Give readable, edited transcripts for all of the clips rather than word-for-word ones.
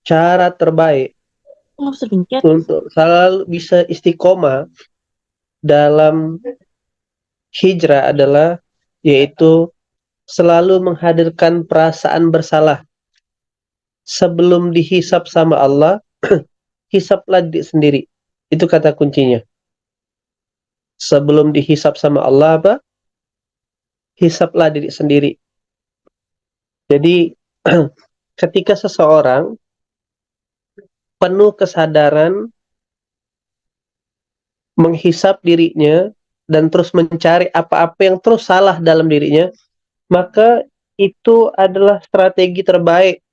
cara terbaik untuk selalu bisa istiqomah dalam hijrah adalah yaitu selalu menghadirkan perasaan bersalah sebelum dihisap sama Allah. Hisaplah diri sendiri, itu kata kuncinya. Sebelum dihisap sama Allah apa? Hisaplah diri sendiri. Jadi ketika seseorang penuh kesadaran menghisap dirinya dan terus mencari apa-apa yang terus salah dalam dirinya, maka itu adalah strategi terbaik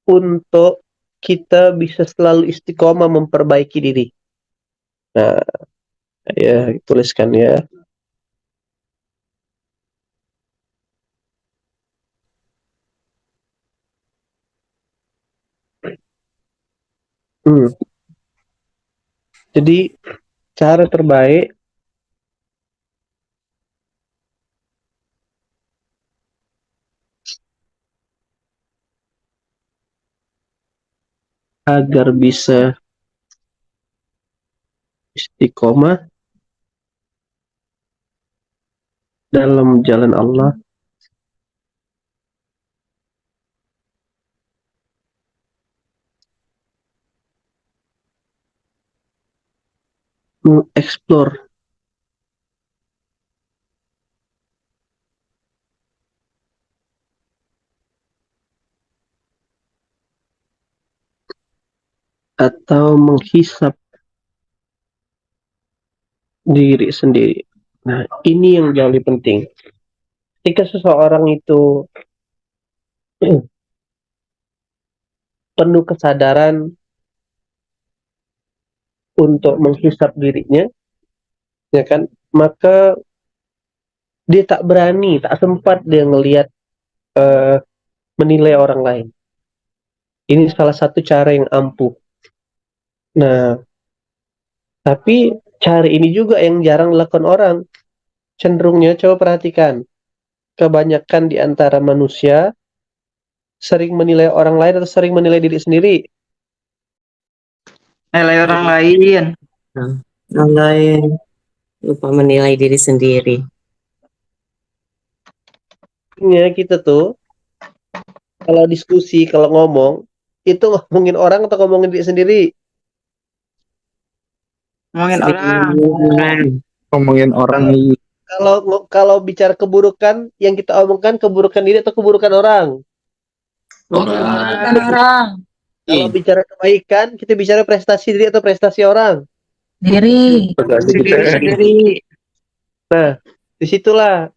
untuk kita bisa selalu istiqomah memperbaiki diri. Nah, ya tuliskan ya. Hmm. Jadi cara terbaik agar bisa istiqomah dalam jalan Allah, mengeksplor atau menghisap diri sendiri. Nah, ini yang jauh lebih penting. Ketika seseorang itu penuh kesadaran untuk menghisap dirinya, ya kan, maka dia tak berani, tak sempat dia ngelihat menilai orang lain. Ini salah satu cara yang ampuh. Nah, tapi cara ini juga yang jarang dilakukan orang. Cenderungnya, coba perhatikan, kebanyakan di antara manusia sering menilai orang lain atau sering menilai diri sendiri. Nilai orang lain. Nah, orang lain lupa menilai diri sendiri. Ya, kita tuh kalau diskusi, kalau ngomong, itu ngomongin orang atau ngomongin diri sendiri? Ngomongin Sering orang. Ngomongin orang Kalau nih. kalau kalau bicara keburukan, yang kita omongkan keburukan diri atau keburukan orang? Orang. Kalau bicara kebaikan, kita bicara prestasi diri atau prestasi orang? Diri. Sendiri sendiri. Nah, disitulah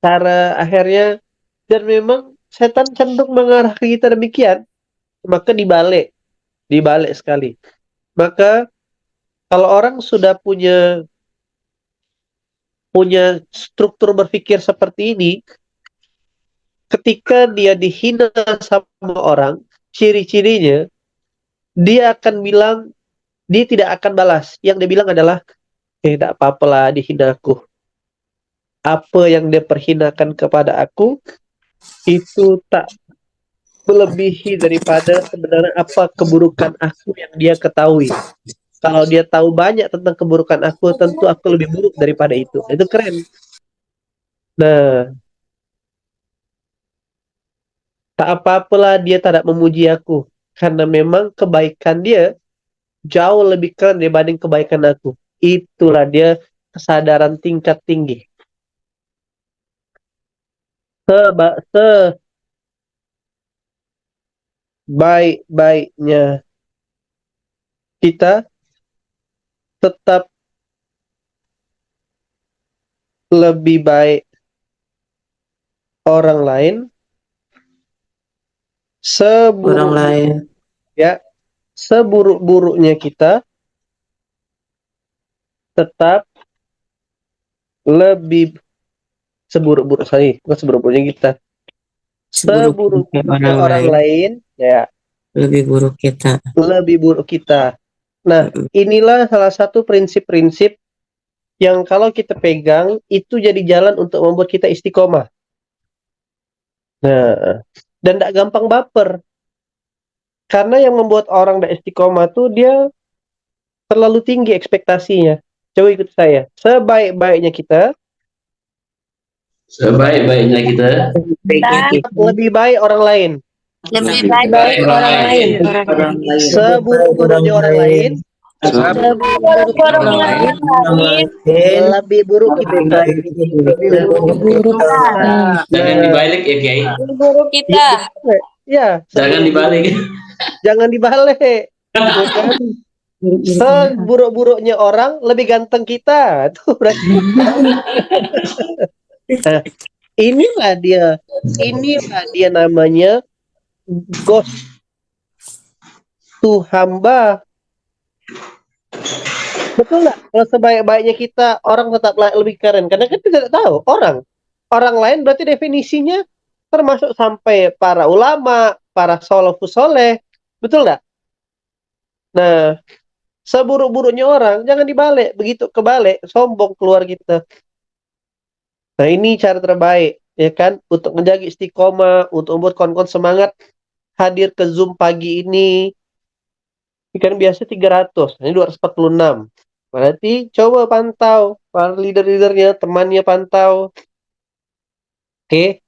cara akhirnya, dan memang setan cenderung mengarah ke kita demikian, maka dibalik sekali. Maka kalau orang sudah punya struktur berpikir seperti ini, ketika dia dihina sama orang, ciri-cirinya dia akan bilang, dia tidak akan balas. Yang dia bilang adalah, tidak apa-apalah dihina aku. Apa yang dia perhinakan kepada aku itu tak melebihi daripada sebenarnya apa keburukan aku yang dia ketahui. Kalau dia tahu banyak tentang keburukan aku, tentu aku lebih buruk daripada itu. Itu keren. Nah, tak apa-apalah dia tidak memuji aku, karena memang kebaikan dia jauh lebih keren dibanding kebaikan aku. Itulah dia kesadaran tingkat tinggi. Sebaik-baiknya kita tetap lebih baik orang lain, orang lain. ya, seburuk-buruknya kita tetap lebih seburuk-buruk saya, bukan seburuk-buruknya kita. Seburuk-buruknya orang lain, ya, lebih buruk kita. lebih buruk kita. Nah, inilah salah satu prinsip-prinsip yang kalau kita pegang, itu jadi jalan untuk membuat kita istiqomah. Nah, dan tidak gampang baper. Karena yang membuat orang tidak istiqomah tuh dia terlalu tinggi ekspektasinya. Coba ikut saya. Sebaik-baiknya kita, Sebaik-baiknya kita lebih baik orang lain. Lebih baik baik orang lain. Seburuk-buruknya orang lain, seburuk orang lain. lebih buruk kita. Buruk Jangan dibalik ya Kiai. buruk kita. Ya, Jangan dibalik. jangan dibalik. Ya kan? Seburuk-buruknya orang lebih ganteng kita. Tuh berarti. Nah, inilah dia namanya ghost to hamba. Betul nggak? Kalau sebaik-baiknya kita, orang tetap lebih keren. Karena kita tidak tahu orang lain berarti definisinya termasuk sampai para ulama, para salafus soleh, betul nggak? Nah, seburuk-buruknya orang jangan dibalik, begitu kebalik sombong keluar kita. Nah, ini cara terbaik, ya kan, untuk menjaga istiqomah, untuk membuat kawan-kawan semangat hadir ke Zoom pagi ini. Ini kan biasa 300, ini 246. Berarti coba pantau, para leader-leadernya, temannya pantau. Oke,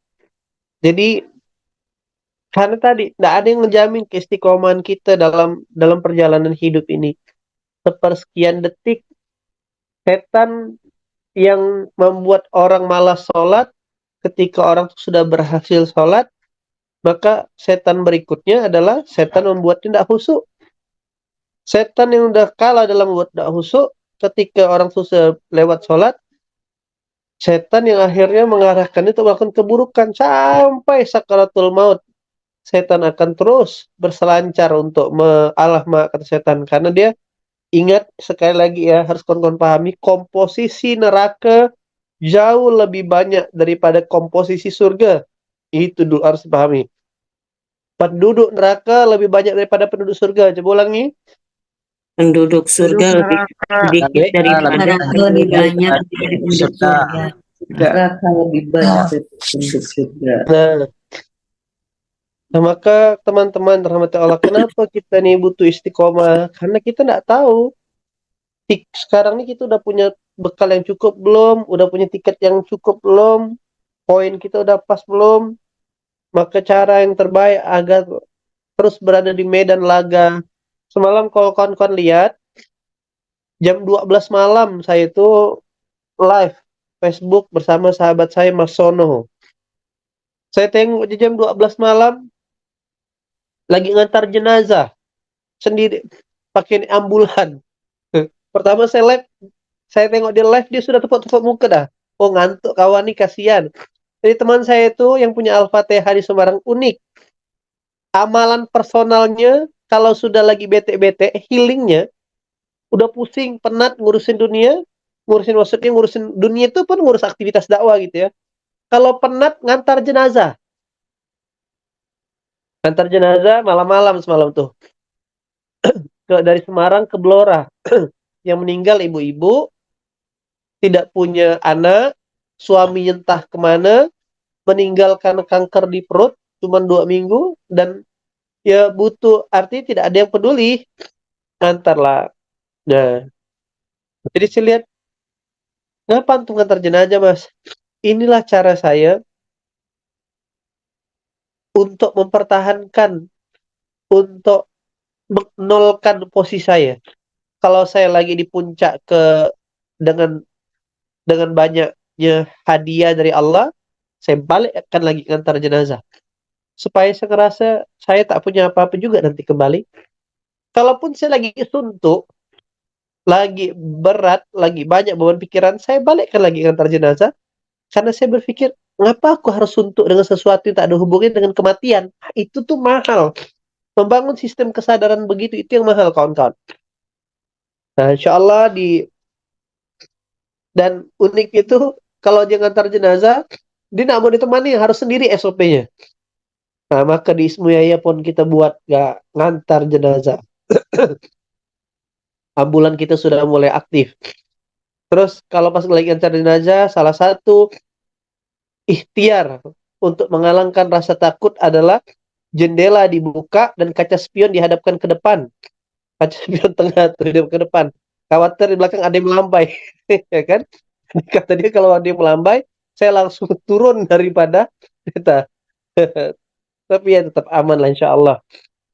jadi karena tadi tidak ada yang menjamin keistiqomahan kita dalam perjalanan hidup ini. Sepersekian detik, setan yang membuat orang malas sholat, ketika orang sudah berhasil sholat, maka setan berikutnya adalah setan membuat tidak khusyuk. Setan yang udah kalah dalam membuat tidak khusyuk, ketika orang susah lewat sholat, setan yang akhirnya mengarahkan itu melakukan keburukan sampai sakaratul maut. Setan akan terus berselancar untuk kata setan, karena dia ingat sekali lagi ya, harus kawan-kawan pahami, komposisi neraka jauh lebih banyak daripada komposisi surga. Itu dulu harus dipahami. Penduduk neraka lebih banyak daripada penduduk surga. Coba ulangi. Penduduk surga lebih sedikit daripada lebih banyak penduduk surga. Neraka lebih banyak penduduk surga. Nah, maka teman-teman rahmati Allah, kenapa kita nih butuh istiqomah? Karena kita tidak tahu sekarang nih kita udah punya bekal yang cukup belum, udah punya tiket yang cukup belum, poin kita udah pas belum. Maka cara yang terbaik agar terus berada di medan laga. Semalam kalau kawan-kawan lihat, jam 12 malam saya itu live Facebook bersama sahabat saya Mas Sono. Saya tengok di jam 12 malam lagi ngantar jenazah sendiri pakai ambulan. Pertama saya tengok dia live, dia sudah tepuk-tepuk muka dah. Oh, ngantuk kawan nih, kasihan. Jadi teman saya itu yang punya Al-Fatihah di Semarang unik. Amalan personalnya kalau sudah lagi bete-bete, healingnya udah pusing, penat ngurusin dunia, ngurusin dunia itu pun ngurus aktivitas dakwah gitu ya. Kalau penat ngantar jenazah. Ngantar jenazah malam-malam semalam tuh. Dari Semarang ke Blora. Yang meninggal ibu-ibu, tidak punya anak, suami entah kemana, meninggalkan kanker di perut, cuma 2 minggu, dan ya butuh, artinya tidak ada yang peduli, ngantarlah. Nah, jadi saya lihat, ngapa tuh ngantar jenazah mas? Inilah cara saya untuk mempertahankan, untuk menolkan posisi saya. Kalau saya lagi di puncak dengan banyaknya hadiah dari Allah, saya balik akan lagi ngantar jenazah. Supaya saya ngerasa saya tak punya apa-apa juga nanti kembali. Kalaupun saya lagi suntuk, lagi berat, lagi banyak beban pikiran, saya balikkan lagi ngantar jenazah. Karena saya berpikir, ngapa aku harus suntuk dengan sesuatu yang tak ada hubungannya dengan kematian? Itu tuh mahal. Membangun sistem kesadaran begitu, itu yang mahal kawan-kawan. Nah, insya Allah dan unik itu, kalau dia ngantar jenazah, dia nggak mau ditemani, harus sendiri SOP-nya. Nah, maka di Ismuyaya pun kita buat nggak ngantar jenazah. Ambulan kita sudah mulai aktif. Terus kalau pas lagi ngantar jenazah, salah satu ikhtiar untuk mengalahkan rasa takut adalah jendela dibuka dan kaca spion dihadapkan ke depan. Kaca spion tengah tuh dihadap ke depan. Khawatir di belakang ada yang melambai. Ya kan? Kata dia kalau ada yang melambai, saya langsung turun daripada kereta. Tapi ya tetap aman lah insya Allah.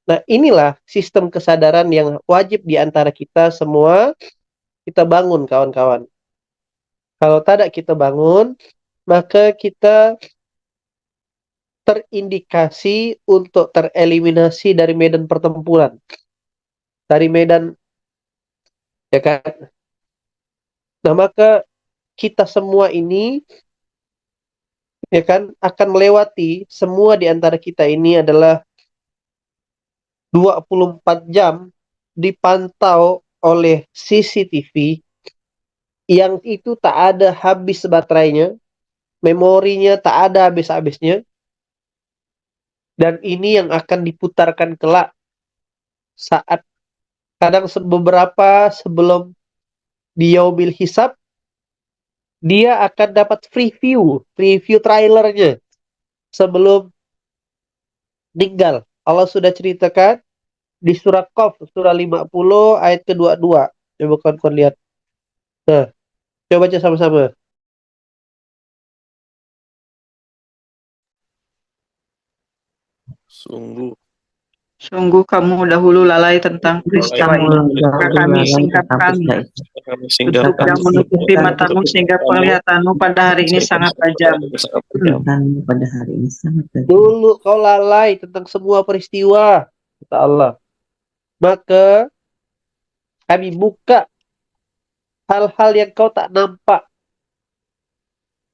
Nah inilah sistem kesadaran yang wajib di antara kita semua kita bangun kawan-kawan. Kalau tidak kita bangun, maka kita terindikasi untuk tereliminasi dari medan pertempuran. Dari medan, ya kan? Nah maka kita semua ini, ya kan, akan melewati, semua di antara kita ini adalah 24 jam dipantau oleh CCTV yang itu tak ada habis baterainya, memorinya tak ada habis-habisnya, dan ini yang akan diputarkan kelak saat kadang beberapa sebelum di Yaumil Hisab, dia akan dapat review trailernya sebelum meninggal. Allah sudah ceritakan di surah Qaf, surah 50 ayat ke-22. Coba kawan-kawan lihat. Nah, coba baca sama-sama. Sungguh kamu dahulu lalai tentang peristiwa ini. Maka kami singkap kami. Tutup dan menutupi matamu sehingga penglihatanmu pada hari ini sangat tajam. Dan pada hari ini sangat tajam. Dulu kau lalai tentang semua peristiwa, kata Allah. Maka kami buka hal-hal yang kau tak nampak.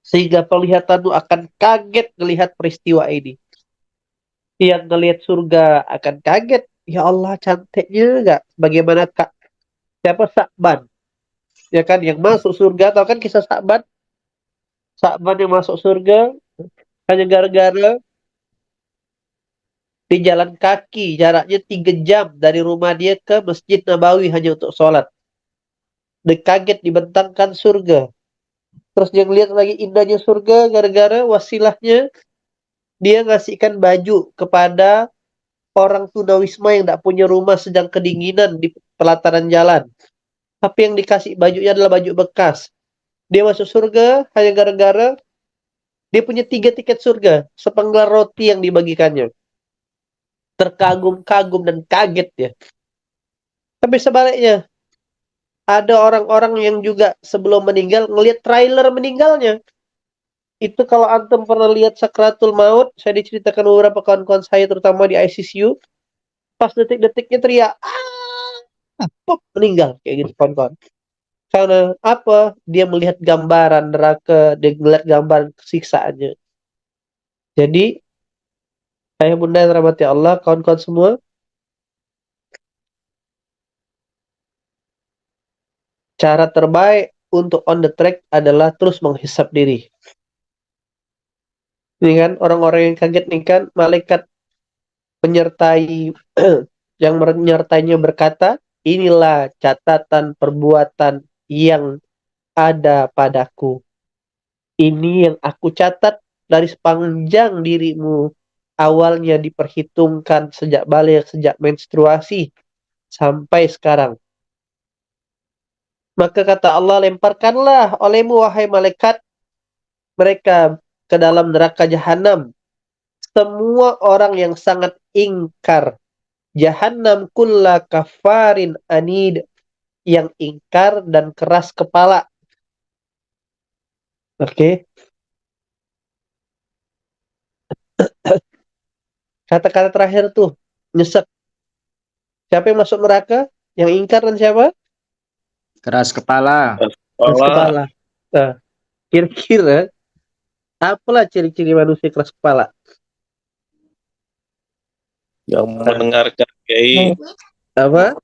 Sehingga penglihatanmu akan kaget melihat peristiwa ini. Yang ngelihat surga akan kaget. Ya Allah, cantiknya enggak? Bagaimana Kak? Siapa Sa'ban? Ya kan, yang masuk surga. Tahu kan kisah Sa'ban? Sa'ban yang masuk surga hanya gara-gara di jalan kaki. Jaraknya 3 jam dari rumah dia ke Masjid Nabawi hanya untuk sholat. Dia kaget dibentangkan surga. Terus dia ngeliat lagi indahnya surga gara-gara wasilahnya dia ngasihkan baju kepada orang tunawisma yang tidak punya rumah sedang kedinginan di pelataran jalan. Tapi yang dikasih bajunya adalah baju bekas. Dia masuk surga hanya gara-gara dia punya 3 tiket surga, sepenggal roti yang dibagikannya. Terkagum-kagum dan kaget ya. Tapi sebaliknya, ada orang-orang yang juga sebelum meninggal ngelihat trailer meninggalnya. Itu kalau antum pernah lihat Sakratul Maut, saya diceritakan beberapa kawan-kawan saya terutama di ICU, pas detik-detiknya teriak, pop, meninggal kayak gitu kawan-kawan. Karena apa? Dia melihat gambaran neraka, dia melihat gambaran kesiksaannya. Jadi, ayah bunda yang rahmati Allah, kawan-kawan semua, cara terbaik untuk on the track adalah terus menghisap diri. Ini kan orang-orang yang kaget nih kan, malaikat menyertai yang menyertainya berkata, inilah catatan perbuatan yang ada padaku. Ini yang aku catat dari sepanjang dirimu. Awalnya diperhitungkan sejak balik, sejak menstruasi, sampai sekarang. Maka kata Allah, lemparkanlah olehmu wahai malaikat mereka ke dalam neraka jahanam. Semua orang yang sangat ingkar. Jahannam kulla kafarin anid. Yang ingkar dan keras kepala. Oke. Kata-kata terakhir tuh. Nyesek. Siapa yang masuk neraka? Yang ingkar dan siapa? Keras kepala. Keras kepala. Nah, kira-kira apalah ciri-ciri manusia keras kepala? Yang mendengarkan Kiai, Apa?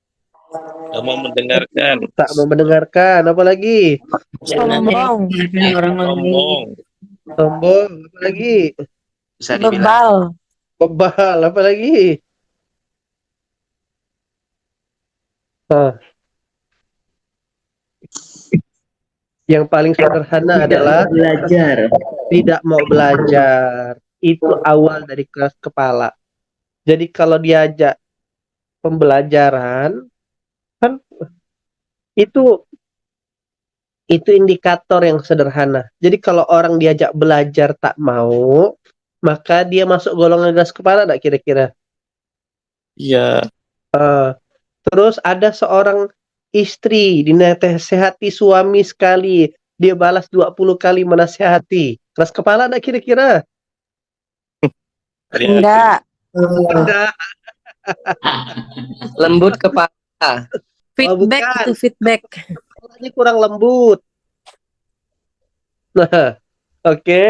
yang mau mendengarkan, Tak mau mendengarkan. Apa lagi? Sombong. Orang lain. ngomong, Sombong. Apa lagi? Bisa dibilang. Bebal. Bebal. Apa lagi? Nah, yang paling sederhana adalah Belajar. tidak mau belajar. Itu awal dari keras kepala. Jadi kalau diajak pembelajaran, kan itu indikator yang sederhana. Jadi kalau orang diajak belajar tak mau, maka dia masuk golongan keras kepala tak kira-kira? Iya. Terus ada seorang istri dinasehati suami sekali, dia balas 20 kali menasehati. Keras kepala tak kira-kira? Enggak. Enggak. Lembut kepala. Feedback bukan. itu feedback. Ini kurang lembut. Nah, oke.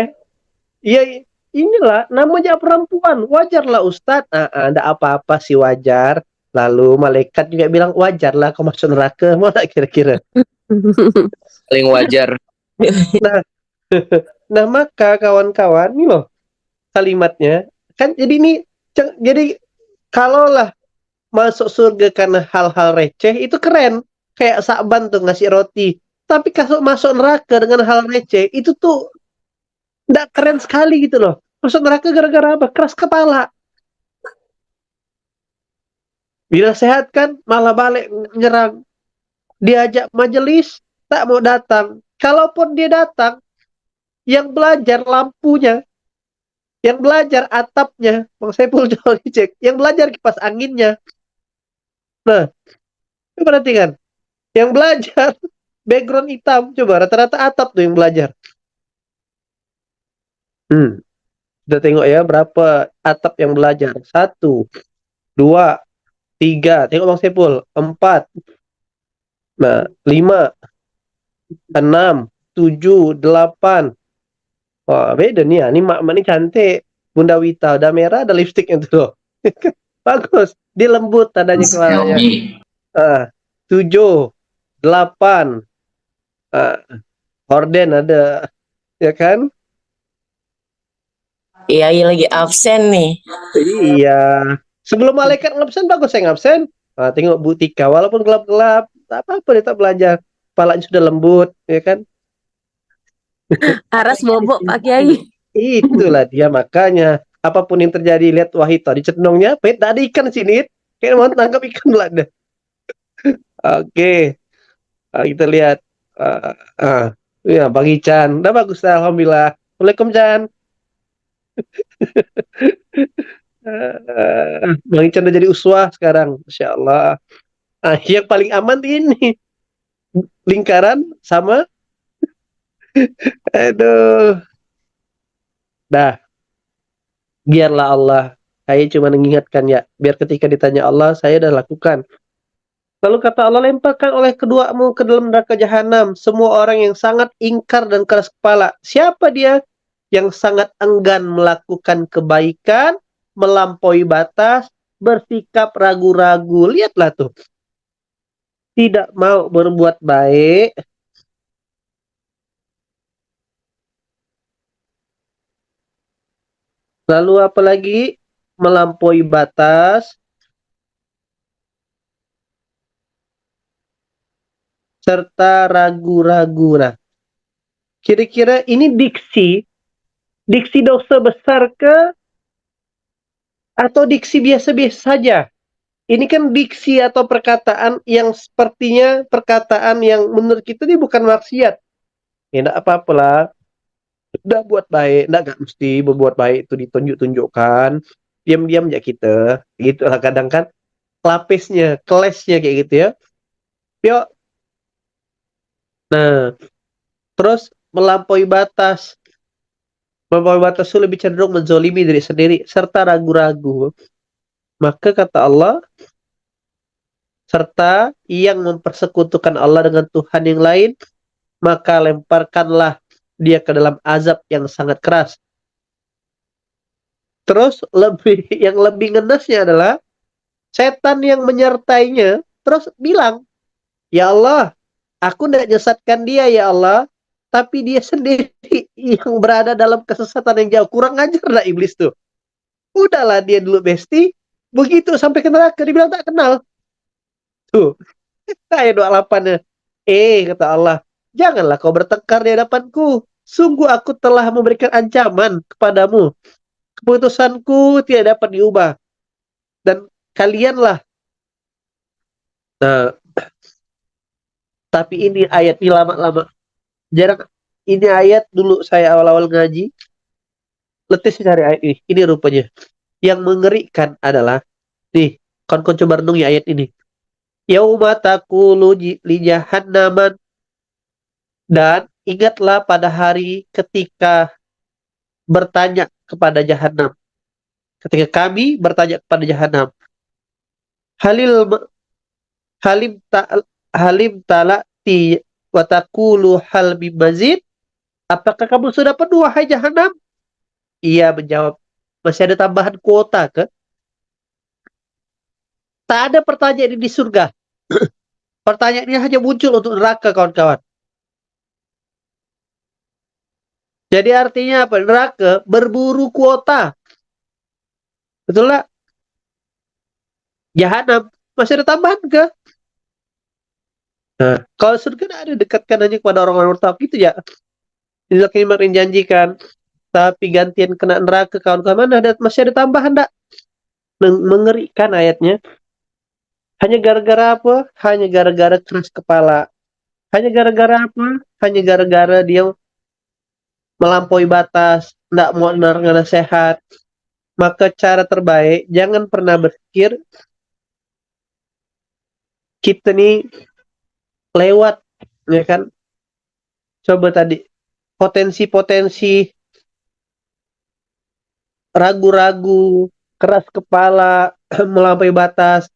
Ya, inilah namanya perempuan. Wajarlah Ustadz. Ada apa-apa sih wajar. Lalu malaikat juga bilang wajarlah kau masuk neraka. Mau tak kira-kira? Paling wajar. Nah, maka kawan-kawan, ini loh kalimatnya. Kan jadi kalaulah masuk surga karena hal-hal receh, itu keren. Kayak Sakban tuh ngasih roti. Tapi kalau masuk neraka dengan hal receh, itu tuh nggak keren sekali gitu loh. Masuk neraka gara-gara apa? Keras kepala. Bila sehat kan malah balik nyerang. Diajak majelis tak mau datang. Kalaupun dia datang, yang belajar lampunya, yang belajar atapnya, Bang Saiful coba dicek, yang belajar kipas anginnya. Nah, itu perhatikan. Yang belajar background hitam, coba rata-rata atap tuh yang belajar. Kita tengok ya berapa atap yang belajar. 1, 2, 3. Tengok Bang Saiful. 4. Nah, 5, 6, 7, 8. Wah, beda nih ya. Ini mak ini cantik. Bunda Wita udah merah, ada lipstiknya tuh loh. Bagus. Dia lembut tandanya kepalanya. 7, 8. Horden ada. Ya kan? Iya, lagi absen nih. Iya. Sebelum malaikat ngabsen, bagus saya ngabsen. Nah, tengok Bu Tika, walaupun gelap-gelap, tak apa-apa dia tak belajar. Kepalanya sudah lembut, ya kan? Aras bobok Pak Kiai. Itulah dia makanya. Apapun yang terjadi, lihat wahid tadi cendongnya, pet tak ada ikan sini. Kayak mau tangkap ikan belanda. Oke. Kita lihat. Ya, Bang Ican. Udah bagus, alhamdulillah. Waalaikumsalam, Chan. Bang Ican udah jadi uswah sekarang. Masya Allah. Yang paling aman ini. Lingkaran sama. Aduh. Dah. Biarlah Allah. Saya cuma mengingatkan ya. Biar ketika ditanya Allah, saya dah lakukan. Lalu kata Allah, lemparkan oleh keduamu ke dalam neraka jahanam semua orang yang sangat ingkar dan keras kepala. Siapa dia? Yang sangat enggan melakukan kebaikan, melampaui batas, bersikap ragu-ragu. Lihatlah tuh. Tidak mau berbuat baik. Lalu apa lagi? Melampaui batas. Serta ragu-ragu. Nah, kira-kira ini diksi dosa besar ke atau diksi biasa-biasa saja? Ini kan diksi atau perkataan yang sepertinya perkataan yang menurut kita ini bukan maksiat. Ya enggak apa-apa lah. Udah buat baik, enggak mesti berbuat baik itu ditunjuk-tunjukkan. Diam-diam aja kita. Gitu lah kadang kan lapisnya, kelasnya kayak gitu ya. Yuk. Nah, terus melampaui batas. Melampaui batas itu lebih cenderung menzolimi diri sendiri serta ragu-ragu. Maka kata Allah, serta yang mempersekutukan Allah dengan Tuhan yang lain, maka lemparkanlah dia ke dalam azab yang sangat keras. Terus yang lebih ngenesnya adalah setan yang menyertainya terus bilang, ya Allah, aku tidak nyesatkan dia ya Allah, tapi dia sendiri yang berada dalam kesesatan yang jauh. Kurang ajar lah iblis tuh. Udahlah dia dulu besti, begitu sampai ke neraka dibilang tak kenal. Tuh, ayat 28-nya. Kata Allah, janganlah kau bertengkar di hadapanku. Sungguh aku telah memberikan ancaman kepadamu. Keputusanku tidak dapat diubah. dan kalianlah. Nah, tapi ini ayat ini lama-lama. Jarang ini ayat dulu saya awal-awal ngaji. Letih cari ayat ini. Ini rupanya. Yang mengerikan adalah nih, kawan-kawan coba renungi ayat ini. Yauma taqulu li jahannaman, dan ingatlah pada hari ketika bertanya kepada jahanam. Ketika kami bertanya kepada jahanam, halim ta halim talati wa taqulu hal min mazid? Apakah kamu sudah penuh, wahai jahanam? Ia menjawab, masih ada tambahan kuota ke? Tak ada pertanyaan ini di surga. Pertanyaan ini hanya muncul untuk neraka, kawan-kawan. Jadi artinya apa? Neraka berburu kuota. Betul lah. Jahanam masih ada tambahan ke? Nah, kalau surga tidak ada, dekatkan hanya kepada orang-orang bertakwa gitu ya. Inilah kalimat yang janjikan. Tapi gantian kena neraka, kawan-kawan, masih ada tambahan tak? Mengerikan ayatnya. Hanya gara-gara apa? Hanya gara-gara keras kepala. Hanya gara-gara apa? Hanya gara-gara dia melampaui batas, tidak mau dengar nasihat. Maka cara terbaik, jangan pernah berpikir kita nih lewat, ya kan? Coba tadi, potensi-potensi ragu-ragu, keras kepala, melampaui batas,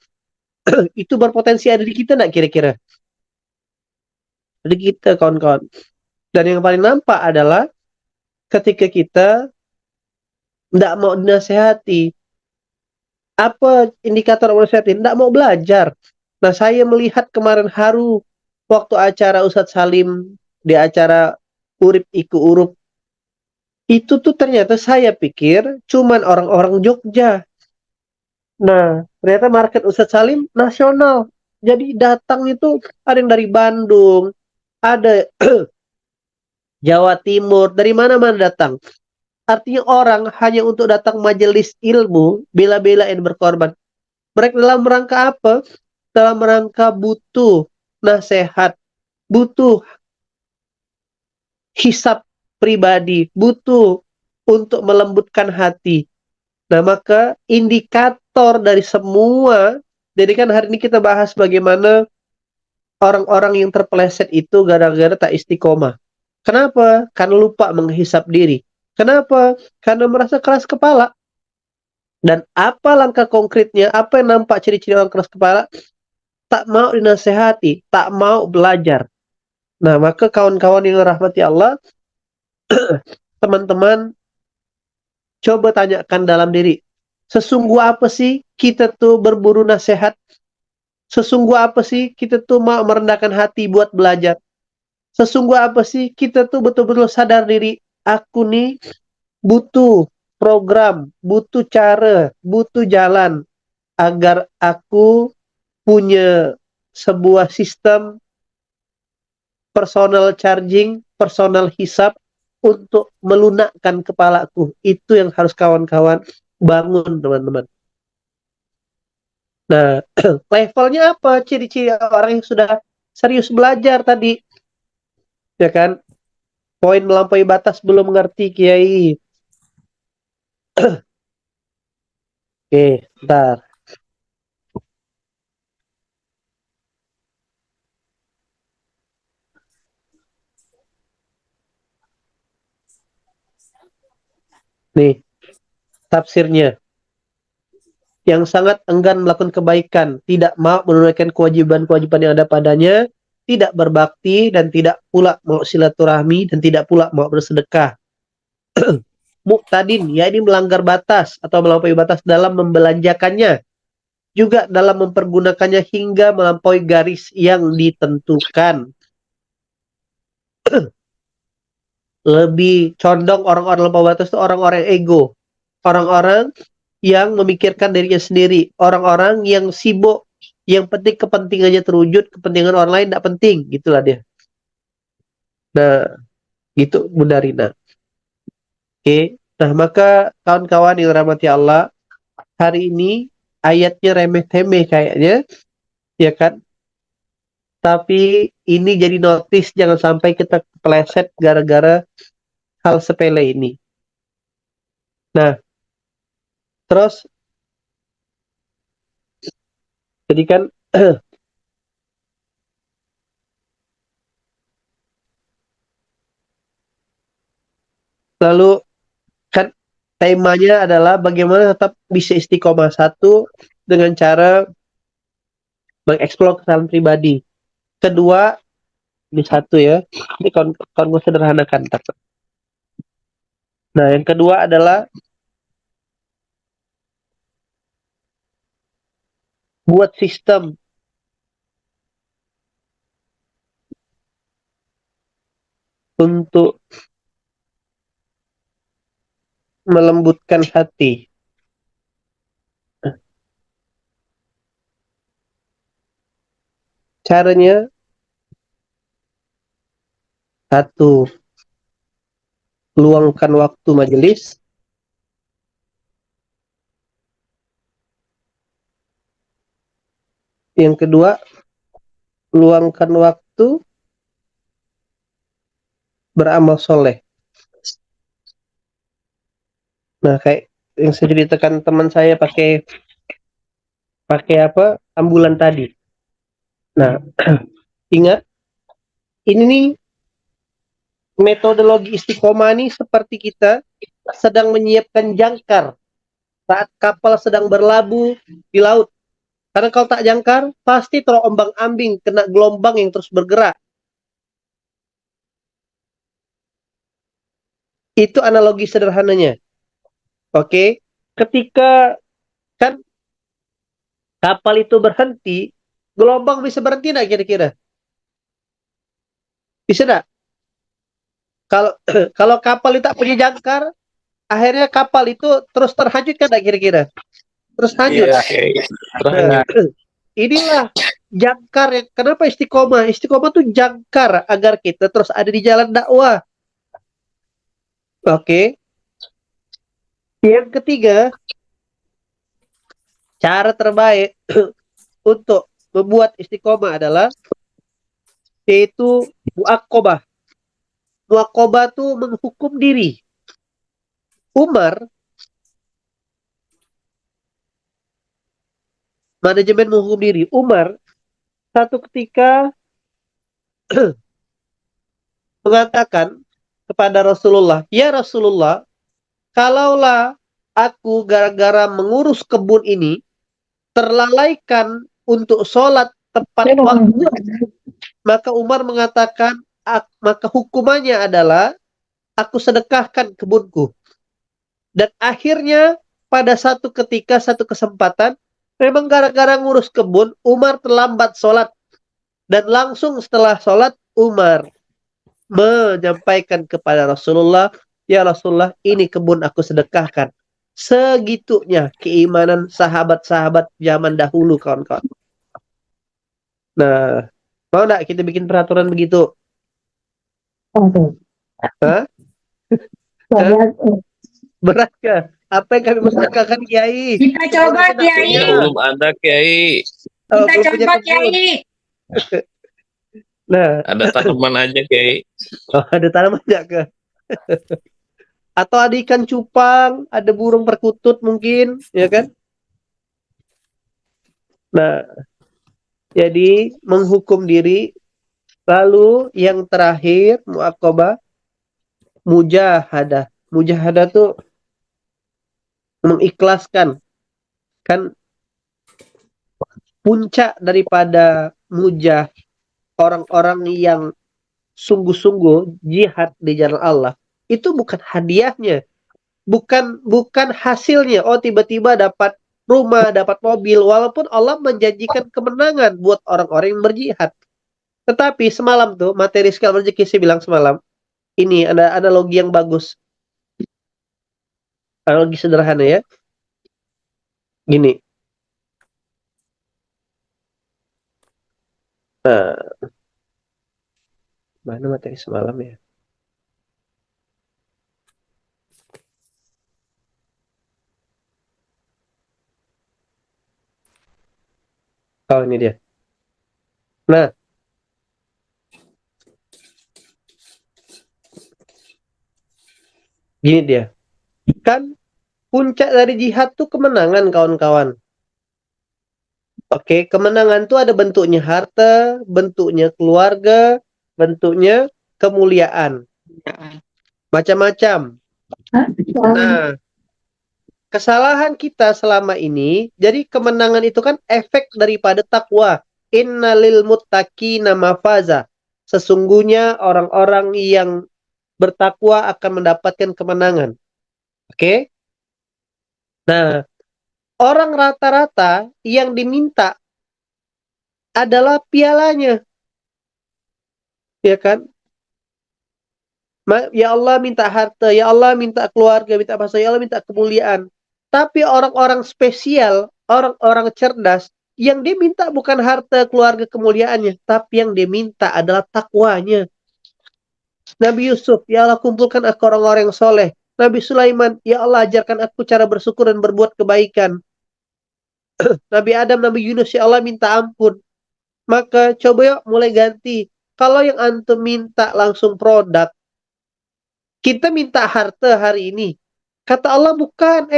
itu berpotensi ada di kita nggak kira-kira? Di kita, kawan-kawan. Dan yang paling nampak adalah ketika kita tidak mau dinasehati. Apa indikator mau dinasehati? Tidak mau belajar. Nah, saya melihat kemarin haru waktu acara Ustadz Salim di acara Urip Iku Urup. Itu tuh ternyata saya pikir cuman orang-orang Jogja. Nah, ternyata market Ustadz Salim nasional. Jadi datang itu ada yang dari Bandung, ada Jawa Timur, dari mana-mana datang. Artinya orang hanya untuk datang majelis ilmu, bela-belain berkorban. Mereka dalam rangka apa? Dalam rangka butuh nasihat, butuh hisab pribadi, butuh untuk melembutkan hati. Nah, maka indikator dari semua, jadi kan hari ini kita bahas bagaimana orang-orang yang terpeleset itu gara-gara tak istiqomah. Kenapa? Karena lupa menghisap diri. Kenapa? Karena merasa keras kepala. Dan apa langkah konkretnya? Apa yang nampak ciri-ciri orang keras kepala? Tak mau dinasehati, tak mau belajar. Nah, maka kawan-kawan yang rahmati Allah, teman-teman, coba tanyakan dalam diri. Sesungguh apa sih kita tuh berburu nasihat? Sesungguh apa sih kita tuh mau merendahkan hati buat belajar? Sesungguh apa sih kita tuh betul-betul sadar diri, aku nih butuh program, butuh cara, butuh jalan agar aku punya sebuah sistem personal charging, personal hisap untuk melunakkan kepalaku. Itu yang harus kawan-kawan bangun, teman-teman. Nah, levelnya apa? Ciri-ciri orang yang sudah serius belajar tadi. Ya kan? Poin melampaui batas belum mengerti, Kiai. Oke, bentar. Nih, tafsirnya. Yang sangat enggan melakukan kebaikan, tidak mau menunaikan kewajiban-kewajiban yang ada padanya, tidak berbakti, dan tidak pula mau silaturahmi, dan tidak pula mau bersedekah. Muqtadin, yakni melanggar batas atau melampaui batas dalam membelanjakannya, juga dalam mempergunakannya hingga melampaui garis yang ditentukan. Lebih condong orang-orang melampaui batas itu orang-orang ego, orang-orang yang memikirkan dirinya sendiri, orang-orang yang sibuk, yang penting kepentingannya terwujud, kepentingan orang lain tidak penting, gitulah dia. Nah, gitu Bunda Rina. Oke, nah maka kawan-kawan yang rahmati Allah, hari ini ayatnya remeh-temeh kayaknya, ya kan? Tapi ini jadi notis, jangan sampai kita kepleset gara-gara hal sepele ini. Nah, terus jadi kan lalu kan temanya adalah bagaimana tetap bisa istiqomah. Satu, dengan cara mengeksplor kesalahan pribadi. Kedua, ini satu ya, ini kan gue sederhanakan. Nah, yang kedua adalah buat sistem untuk melembutkan hati. Caranya satu, luangkan waktu majelis. Yang kedua, luangkan waktu beramal soleh. Nah, kayak yang saya ceritakan teman saya pakai apa, ambulan tadi. Nah, ingat, ini nih metodologi istiqomah nih seperti kita sedang menyiapkan jangkar saat kapal sedang berlabuh di laut. Karena kalau tak jangkar, pasti terombang-ambing, kena gelombang yang terus bergerak. Itu analogi sederhananya. Oke, ketika kan kapal itu berhenti, gelombang bisa berhenti nggak kira-kira? Bisa nggak? Kalau kalau kapal itu tak punya jangkar, akhirnya kapal itu terus terhanyut kan nggak kira-kira? Terus hanyut. Iya, Kiai. Nah, inilah jangkar yang kenapa istiqomah? Istiqomah tuh jangkar agar kita terus ada di jalan dakwah. Oke. Yang ketiga, cara terbaik untuk membuat istiqomah adalah yaitu muaqabah. Muaqabah tuh menghukum diri. Umar, manajemen menghukum diri. Umar satu ketika mengatakan kepada Rasulullah, "Ya Rasulullah, kalaulah aku gara-gara mengurus kebun ini terlalaikan untuk sholat tepat waktu, maka Umar mengatakan, maka hukumannya adalah aku sedekahkan kebunku." Dan akhirnya pada satu ketika, satu kesempatan, memang gara-gara ngurus kebun, Umar terlambat sholat. Dan langsung setelah sholat, Umar menyampaikan kepada Rasulullah, "Ya Rasulullah, ini kebun aku sedekahkan." Segitunya keimanan sahabat-sahabat zaman dahulu, kawan-kawan. Nah, mau nggak kita bikin peraturan begitu? Hah? Hah? Berat kah? Apa yang kami masalahkan, Kiai? Kita coba, Kiai. Belum ada, Kiai. Oh, Kita belum punya coba, kebun. Kiai. Nah, Ada tanaman aja, Kiai. oh, ada tanaman nggak ke? Atau ada ikan cupang, ada burung perkutut mungkin, ya kan? Nah, jadi menghukum diri. Lalu yang terakhir, muaqabah, mujahadah. Mujahadah tuh mengikhlaskan. Kan puncak daripada orang-orang yang sungguh-sungguh jihad di jalan Allah, itu bukan hadiahnya, bukan hasilnya. Oh, tiba-tiba dapat rumah, dapat mobil, walaupun Allah menjanjikan kemenangan buat orang-orang yang berjihad. Tetapi semalam tuh materi sekali rezeki, saya bilang semalam, ini ada analogi yang bagus, analogi sederhana ya. Gini, mana materi semalam ya? Oh, ini dia. Nah, gini dia. Kan puncak dari jihad tuh kemenangan, kawan-kawan. Oke, kemenangan tuh ada bentuknya harta, bentuknya keluarga, bentuknya kemuliaan. Macam-macam. Nah, kesalahan kita selama ini, jadi kemenangan itu kan efek daripada takwa. Innalil muttaqina mafaza. Sesungguhnya orang-orang yang bertakwa akan mendapatkan kemenangan. Oke? Nah, orang rata-rata yang diminta adalah pialanya. Ya kan? Ya Allah minta harta, ya Allah minta keluarga, minta apa saja, ya Allah minta kemuliaan. Tapi orang-orang spesial, orang-orang cerdas, yang diminta bukan harta, keluarga, kemuliaannya, tapi yang diminta adalah takwanya. Nabi Yusuf, ya Allah kumpulkan aku orang-orang yang soleh. Nabi Sulaiman, ya Allah ajarkan aku cara bersyukur dan berbuat kebaikan. Nabi Adam, Nabi Yunus, ya Allah minta ampun. Maka coba yuk mulai ganti. Kalau yang antum minta langsung produk, kita minta harta hari ini. Kata Allah bukan,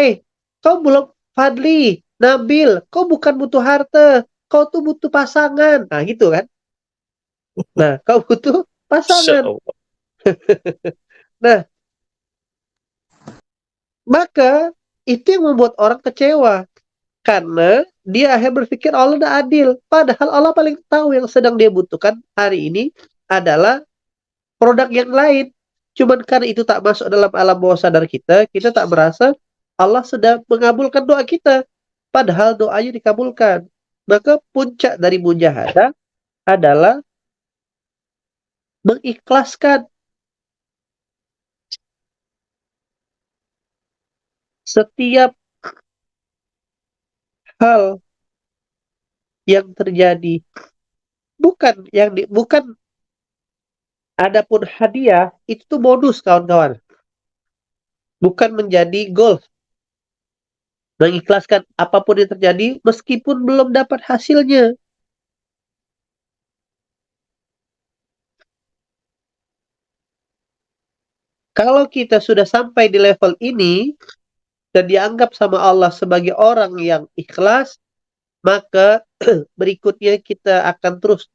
kau belum Fadli, Nabil, kau bukan butuh harta, kau tuh butuh pasangan. Nah, gitu kan? Nah, kau butuh pasangan. Insyaallah. Nah, maka itu yang membuat orang kecewa. Karena dia akhirnya berpikir Allah udah adil. Padahal Allah paling tahu yang sedang dia butuhkan hari ini adalah produk yang lain. Cuman karena itu tak masuk dalam alam bawah sadar kita, kita tak merasa Allah sudah mengabulkan doa kita. Padahal doanya dikabulkan. Maka puncak dari mujahadah adalah mengikhlaskan setiap hal yang terjadi. Bukan adapun hadiah itu tuh bonus, kawan-kawan. Bukan menjadi goal. Mengikhlaskan apapun yang terjadi meskipun belum dapat hasilnya. Kalau kita sudah sampai di level ini dan dianggap sama Allah sebagai orang yang ikhlas, maka berikutnya kita akan terus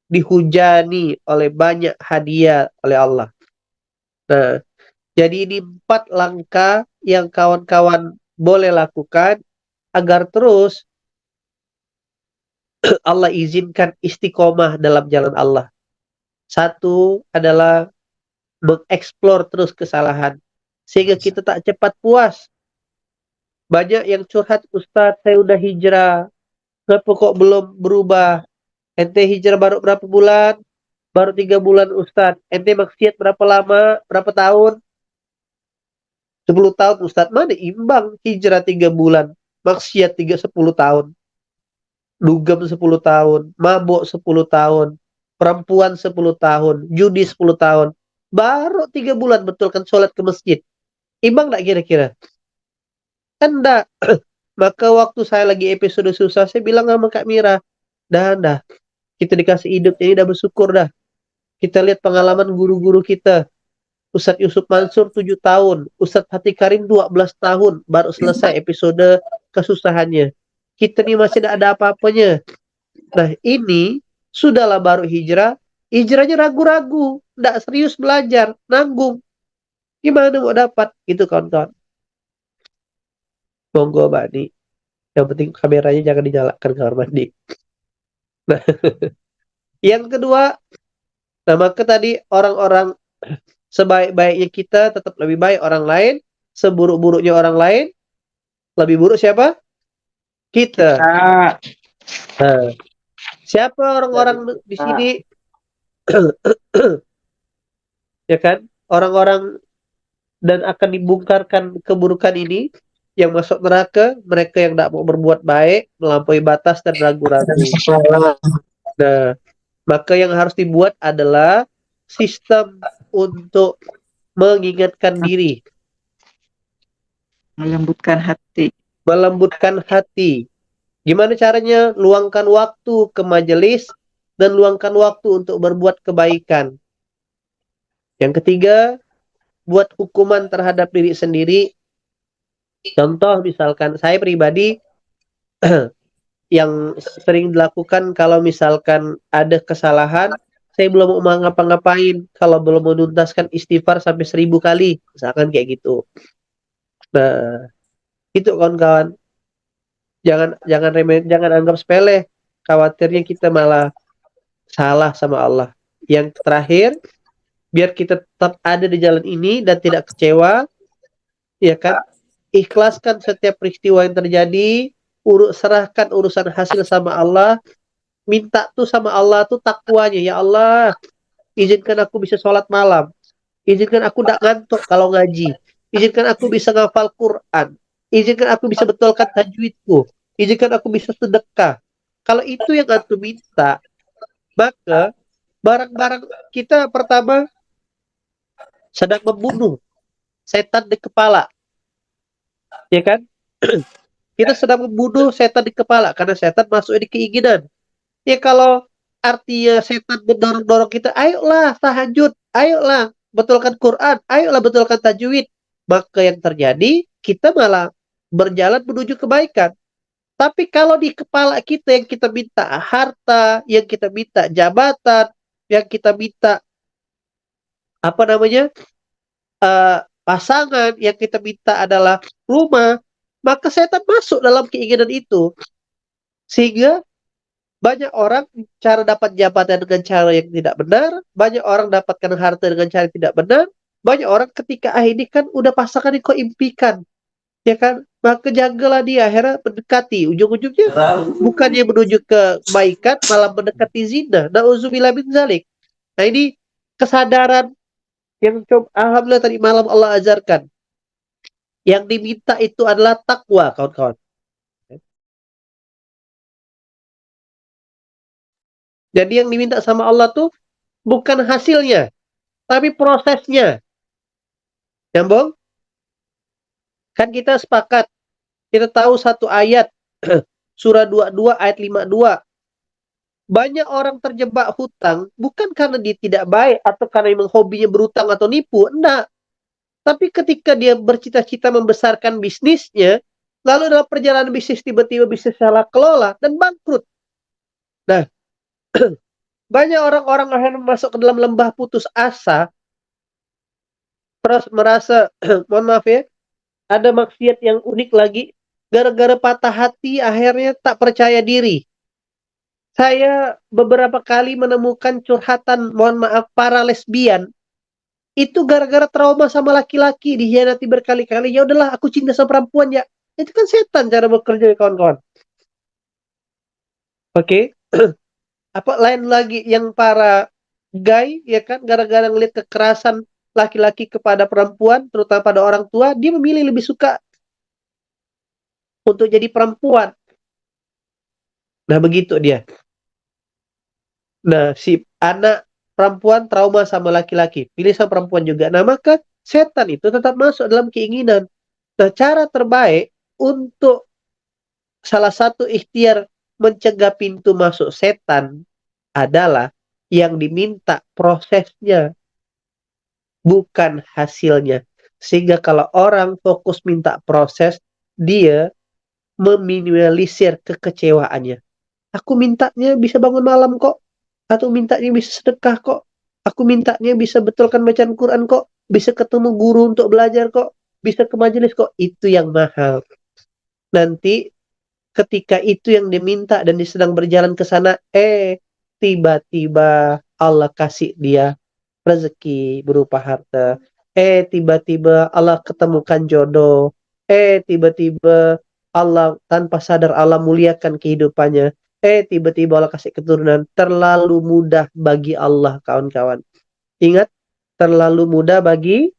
dihujani oleh banyak hadiah oleh Allah. Nah, jadi ini 4 langkah yang kawan-kawan boleh lakukan agar terus Allah izinkan istiqomah dalam jalan Allah. Satu adalah mengeksplor terus kesalahan. Sehingga kita tak cepat puas. Banyak yang curhat, Ustadz saya udah hijrah, kenapa kok belum berubah? Ente hijrah baru berapa bulan? Baru 3 bulan Ustadz. Ente maksiat berapa lama? Berapa tahun? 10 tahun Ustadz. Mana imbang hijrah 3 bulan. Maksiat 10 tahun. Dugem 10 tahun. Mabuk 10 tahun. Perempuan 10 tahun. Judi 10 tahun. Baru 3 bulan betulkan sholat ke masjid. Imbang gak kira-kira? Kan enggak. Maka waktu saya lagi episode susah, saya bilang sama Kak Mira, dah, kita dikasih hidup, ini dah bersyukur dah. Kita lihat pengalaman guru-guru kita. Ustadz Yusuf Mansur 7 tahun, Ustadz Fatih Karim 12 tahun, baru selesai episode kesusahannya. Kita nih masih tidak ada apa-apanya. Nah ini, sudahlah baru hijrah, hijrahnya ragu-ragu, tidak serius belajar, nanggung. Gimana mau dapat? Gitu kawan-kawan. Monggo Mbak Di. Yang penting kameranya jangan dinyalakan kamar mandi. Nah, yang kedua, nah maka tadi orang-orang sebaik-baiknya kita tetap lebih baik orang lain, seburuk-buruknya orang lain, lebih buruk siapa? Kita. Nah, siapa orang-orang di sini? Ya kan? Orang-orang dan akan dibongkarkan keburukan ini yang masuk neraka, mereka yang tidak mau berbuat baik, melampaui batas dan ragu-ragu. Nah, maka yang harus dibuat adalah sistem untuk mengingatkan diri, Melembutkan hati. melembutkan hati. Gimana caranya? Luangkan waktu ke majelis dan luangkan waktu untuk berbuat kebaikan. Yang ketiga, buat hukuman terhadap diri sendiri. Contoh misalkan saya pribadi yang sering dilakukan kalau misalkan ada kesalahan, saya belum mau ngapa-ngapain kalau belum menuntaskan istighfar sampai 1000 kali, misalkan kayak gitu. Nah, itu kawan-kawan. Jangan anggap sepele. Khawatirnya kita malah salah sama Allah. Yang terakhir, biar kita tetap ada di jalan ini dan tidak kecewa, ya kan? Ikhlaskan setiap peristiwa yang terjadi, serahkan urusan hasil sama Allah, minta tuh sama Allah tuh takwanya, ya Allah, izinkan aku bisa sholat malam, izinkan aku tidak ngantuk kalau ngaji, izinkan aku bisa ngafal Quran, izinkan aku bisa betulkan tajwidku, izinkan aku bisa sedekah. Kalau itu yang antum minta, maka barang-barang kita pertama sedang membunuh setan di kepala, ya kan? Kita sedang membunuh setan di kepala karena setan masuk di keinginan. Ya kalau artinya setan mendorong-dorong kita, ayolah tahajud, ayolah betulkan Quran, ayolah betulkan tajwid, maka yang terjadi kita malah berjalan menuju kebaikan. Tapi kalau di kepala kita yang kita minta harta, yang kita minta jabatan, yang kita minta apa namanya pasangan, yang kita minta adalah rumah, maka setan masuk dalam keinginan itu. Sehingga banyak orang cara dapat jabatan dengan cara yang tidak benar, banyak orang dapatkan harta dengan cara yang tidak benar, banyak orang ketika ini kan udah pasangan yang kau impikan, ya kan? Maka jagalah dia, akhirnya mendekati, ujung-ujungnya bukannya menuju ke kebaikan, malah mendekati zina. Nauzubillah min zalik. Nah ini kesadaran yang alhamdulillah tadi malam Allah ajarkan. Yang diminta itu adalah takwa, kawan-kawan. Jadi yang diminta sama Allah tuh bukan hasilnya, tapi prosesnya. Nyambung? Kan kita sepakat, kita tahu satu ayat, surah 22 ayat 52. Banyak orang terjebak hutang, bukan karena dia tidak baik, atau karena memang hobinya berhutang atau nipu, enggak. Tapi ketika dia bercita-cita membesarkan bisnisnya, lalu dalam perjalanan bisnis tiba-tiba bisnis salah kelola, dan bangkrut. Nah, banyak orang-orang yang masuk ke dalam lembah putus asa, terus merasa, mohon maaf ya, ada maksiat yang unik lagi, gara-gara patah hati akhirnya tak percaya diri. Saya beberapa kali menemukan curhatan, mohon maaf, para lesbian, itu gara-gara trauma sama laki-laki, dikhianati berkali-kali, ya udahlah aku cinta sama perempuan ya. Itu kan setan cara bekerja, kawan-kawan. Oke. Apa lain lagi yang para gay, ya kan, gara-gara ngelihat kekerasan laki-laki kepada perempuan, terutama pada orang tua, dia memilih lebih suka untuk jadi perempuan. Nah, begitu dia. Nah, si anak perempuan trauma sama laki-laki, pilih sama perempuan juga. Nah, maka setan itu tetap masuk dalam keinginan. Nah, cara terbaik untuk salah satu ikhtiar mencegah pintu masuk setan adalah yang diminta prosesnya, bukan hasilnya. Sehingga kalau orang fokus minta proses, dia meminimalisir kekecewaannya. Aku mintanya bisa bangun malam kok. Atau mintanya bisa sedekah kok. Aku mintanya bisa betulkan bacaan Quran kok. Bisa ketemu guru untuk belajar kok. Bisa ke majelis kok. Itu yang mahal. Nanti ketika itu yang diminta dan dia sedang berjalan ke sana, tiba-tiba Allah kasih dia rezeki berupa harta. Tiba-tiba Allah ketemukan jodoh. Tiba-tiba Allah tanpa sadar Allah muliakan kehidupannya. Tiba-tiba Allah kasih keturunan. Terlalu mudah bagi Allah, kawan-kawan. Ingat, terlalu mudah bagi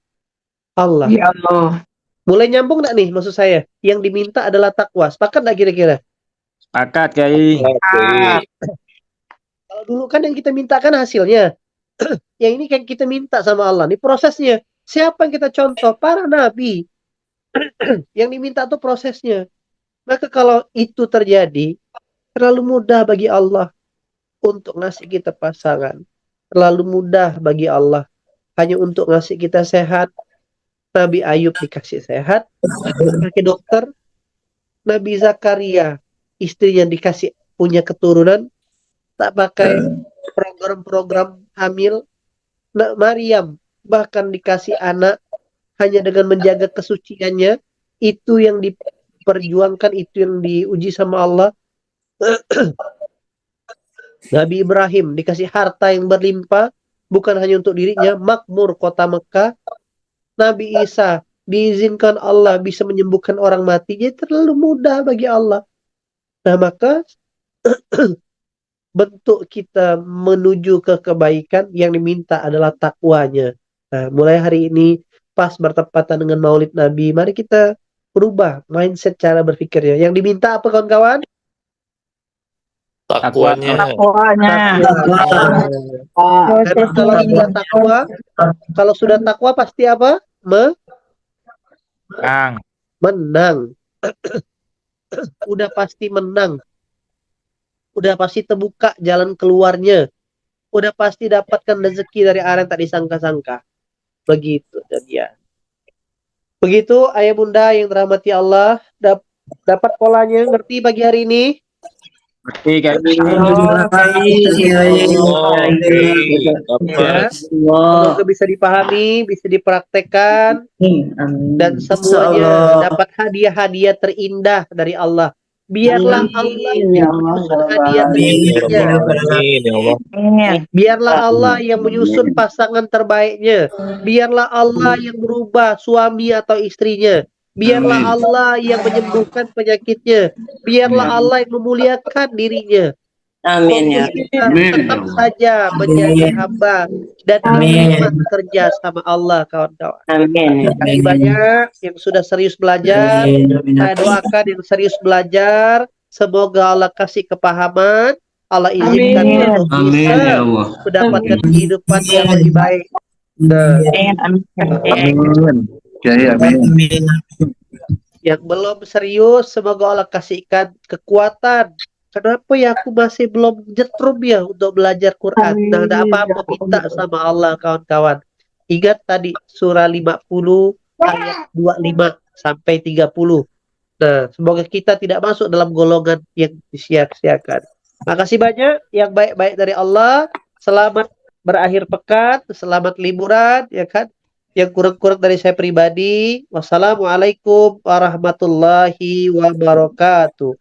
Allah. Ya Allah. Mulai nyambung nggak nih maksud saya? Yang diminta adalah takwa. Sepakat nggak kira-kira? Sepakat, Kiai. Oke. Kalau dulu kan yang kita mintakan hasilnya. Yang ini kan kita minta sama Allah. Ini prosesnya. Siapa yang kita contoh? Para nabi. Yang diminta tuh prosesnya. Maka kalau itu terjadi, Terlalu mudah bagi Allah untuk ngasih kita pasangan. Terlalu mudah bagi Allah hanya untuk ngasih kita sehat. Nabi Ayub dikasih sehat, pakai dokter. Nabi Zakaria, istrinya dikasih punya keturunan, tak pakai program-program hamil. Maryam bahkan dikasih anak hanya dengan menjaga kesuciannya. Itu yang diperjuangkan, itu yang diuji sama Allah. Nabi Ibrahim dikasih harta yang berlimpah, bukan hanya untuk dirinya, makmur kota Mekah. Nabi Isa diizinkan Allah bisa menyembuhkan orang mati. Jadi terlalu mudah bagi Allah. Nah, maka bentuk kita menuju ke kebaikan yang diminta adalah takwanya. Nah, mulai hari ini pas bertepatan dengan Maulid Nabi, mari kita berubah mindset cara berpikirnya. Yang diminta apa, kawan-kawan? Takwanya. Takwanya. Dan kalau sudah takwa pasti apa? Menang. Udah pasti menang. Udah pasti terbuka jalan keluarnya. Udah pasti dapatkan rezeki dari arah yang tak disangka-sangka. Begitu jadinya. Begitu ayah bunda yang dirahmati Allah, dapat polanya, ngerti pagi hari ini? Ngerti Kiai. Semoga bisa dipahami, bisa dipraktekkan, dan semuanya dapat hadiah-hadiah terindah dari Allah. Biarlah Allah yang menyusun hadiah terbaiknya. Biarlah Allah yang menyusun pasangan terbaiknya. Biarlah Allah yang merubah suami atau istrinya. Biarlah Allah yang menyembuhkan penyakitnya. Biarlah Allah yang memuliakan dirinya. Amin ya. Tetap saja menjadi hamba dan nikmat kerja sama Allah, kawan-kawan. Amin. Terima kasih banyak yang sudah serius belajar. Saya doakan yang serius belajar, semoga Allah kasih kepahaman, Allah izinkan untuk bisa mendapatkan kehidupan yang lebih baik. Yang belum serius, semoga Allah kasihkan kekuatan. Kenapa ya aku masih belum jetrum ya untuk belajar Quran? Nah, ada apa-apa minta sama Allah, kawan-kawan. Ingat tadi surah 50 ayat 25 sampai 30. Nah, semoga kita tidak masuk dalam golongan yang disia-siakan. Makasih banyak yang baik-baik dari Allah. Selamat berakhir pekan, selamat liburan, ya kan? Yang kurang-kurang dari saya pribadi. Wassalamualaikum warahmatullahi wabarakatuh.